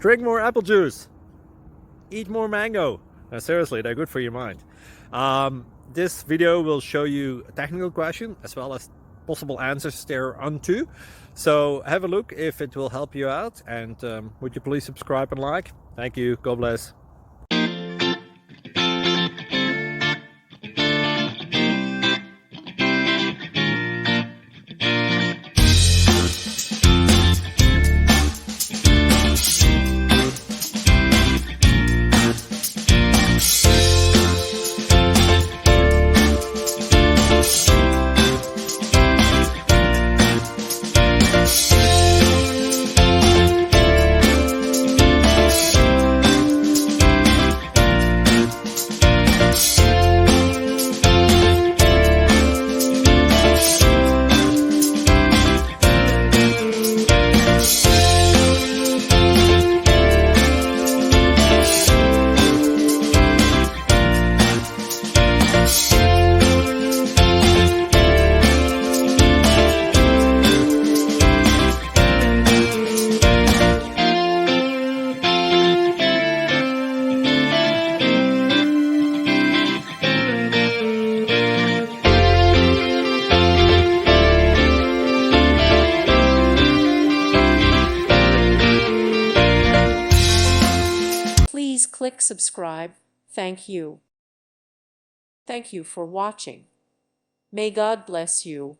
Drink more apple juice. Eat more mango. No, seriously, they're good for your mind. This video will show you a technical question as well as possible answers thereunto. So have a look if it will help you out, and would you please subscribe and like? Thank you. God bless. Please click subscribe. Thank you. Thank you for watching. May God bless you.